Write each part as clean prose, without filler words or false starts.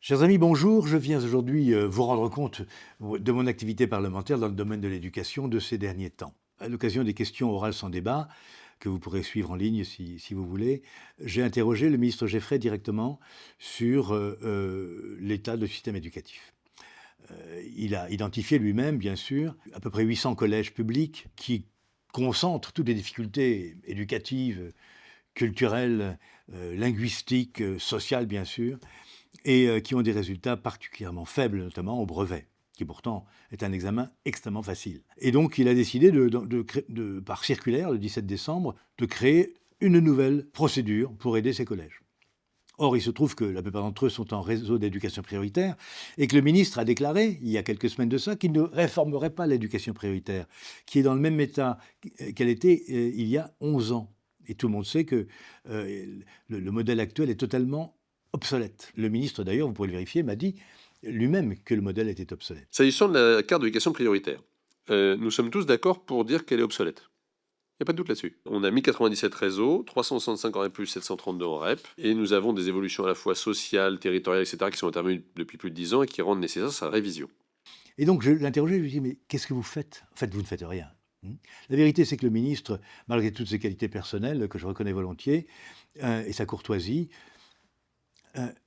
Chers amis, bonjour. Je viens aujourd'hui vous rendre compte de mon activité parlementaire dans le domaine de l'éducation de ces derniers temps. À l'occasion des questions orales sans débat, que vous pourrez suivre en ligne si vous voulez, j'ai interrogé le ministre Geffray directement sur l'état du système éducatif. Il a identifié lui-même, bien sûr, à peu près 800 collèges publics qui concentrent toutes les difficultés éducatives, culturelles, linguistiques, sociales, bien sûr, et qui ont des résultats particulièrement faibles, notamment au brevet, qui pourtant est un examen extrêmement facile. Et donc il a décidé, par circulaire, le 17 décembre, de créer une nouvelle procédure pour aider ces collèges. Or, il se trouve que la plupart d'entre eux sont en réseau d'éducation prioritaire et que le ministre a déclaré, il y a quelques semaines de ça, qu'il ne réformerait pas l'éducation prioritaire, qui est dans le même état qu'elle était il y a 11 ans. Et tout le monde sait que le modèle actuel est totalement obsolète. Le ministre, d'ailleurs, vous pouvez le vérifier, m'a dit lui-même que le modèle était obsolète. S'agissant de la carte d'éducation prioritaire, nous sommes tous d'accord pour dire qu'elle est obsolète. Il n'y a pas de doute là-dessus. On a 1097 réseaux, 365 en REP+, 732 en REP, et nous avons des évolutions à la fois sociales, territoriales, etc., qui sont intervenues depuis plus de 10 ans et qui rendent nécessaire sa révision. Et donc je l'interrogeais, je lui dis, mais qu'est-ce que vous faites? En fait, vous ne faites rien. La vérité, c'est que le ministre, malgré toutes ses qualités personnelles, que je reconnais volontiers, et sa courtoisie,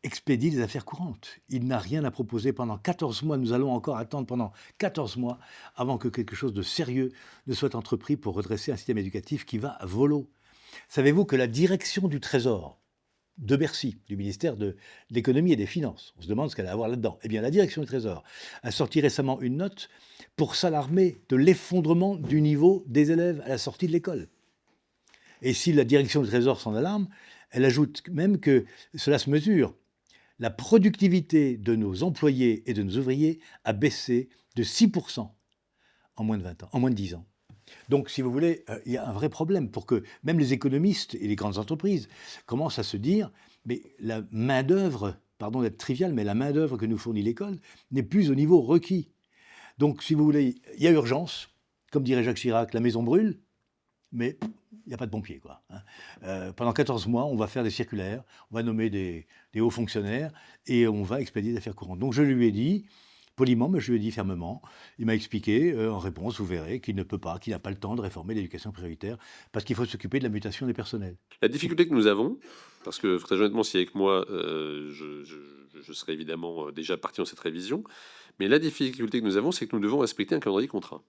expédie les affaires courantes. Il n'a rien à proposer pendant 14 mois. Nous allons encore attendre pendant 14 mois avant que quelque chose de sérieux ne soit entrepris pour redresser un système éducatif qui va à volo. Savez-vous que la direction du Trésor de Bercy, du ministère de l'économie et des finances, on se demande ce qu'elle a à voir là-dedans. Eh bien, la direction du Trésor a sorti récemment une note pour s'alarmer de l'effondrement du niveau des élèves à la sortie de l'école. Et si la direction du Trésor s'en alarme, elle ajoute même que cela se mesure. La productivité de nos employés et de nos ouvriers a baissé de 6% en moins de 20 ans, en moins de 10 ans. Donc, si vous voulez, il y a un vrai problème pour que même les économistes et les grandes entreprises commencent à se dire, mais la main-d'œuvre, pardon d'être trivial, mais la main-d'œuvre que nous fournit l'école n'est plus au niveau requis. Donc, si vous voulez, il y a urgence. Comme dirait Jacques Chirac, la maison brûle, mais il n'y a pas de pompiers, quoi. Pendant 14 mois, on va faire des circulaires, on va nommer des hauts fonctionnaires et on va expédier des affaires courantes. Donc, je lui ai dit, poliment, mais je lui ai dit fermement, il m'a expliqué en réponse, vous verrez, qu'il ne peut pas, qu'il n'a pas le temps de réformer l'éducation prioritaire parce qu'il faut s'occuper de la mutation des personnels. La difficulté que nous avons, parce que très honnêtement, si avec moi, je serais évidemment déjà parti dans cette révision, mais la difficulté que nous avons, c'est que nous devons respecter un calendrier contraint.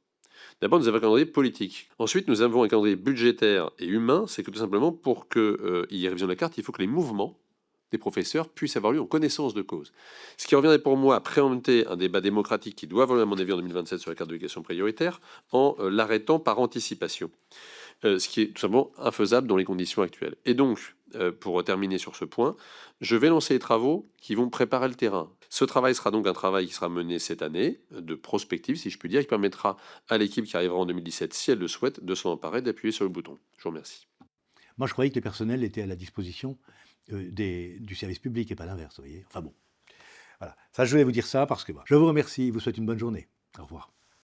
D'abord, nous avons un calendrier politique. Ensuite, nous avons un calendrier budgétaire et humain. C'est que tout simplement, pour qu'il y ait révision de la carte, il faut que les mouvements des professeurs puissent avoir lieu en connaissance de cause. Ce qui reviendrait pour moi à préempter un débat démocratique qui doit avoir lieu, à mon avis, en 2027 sur la carte d'éducation prioritaire, en l'arrêtant par anticipation. Ce qui est tout simplement infaisable dans les conditions actuelles. Et donc, pour terminer sur ce point, je vais lancer les travaux qui vont préparer le terrain. Ce travail sera donc un travail qui sera mené cette année, de prospective, si je puis dire, qui permettra à l'équipe qui arrivera en 2017, si elle le souhaite, de s'en emparer, d'appuyer sur le bouton. Je vous remercie. Moi, je croyais que les personnels étaient à la disposition du service public et pas l'inverse, vous voyez. Enfin bon, voilà. Ça, je voulais vous dire ça parce que je vous remercie, je vous souhaite une bonne journée. Au revoir.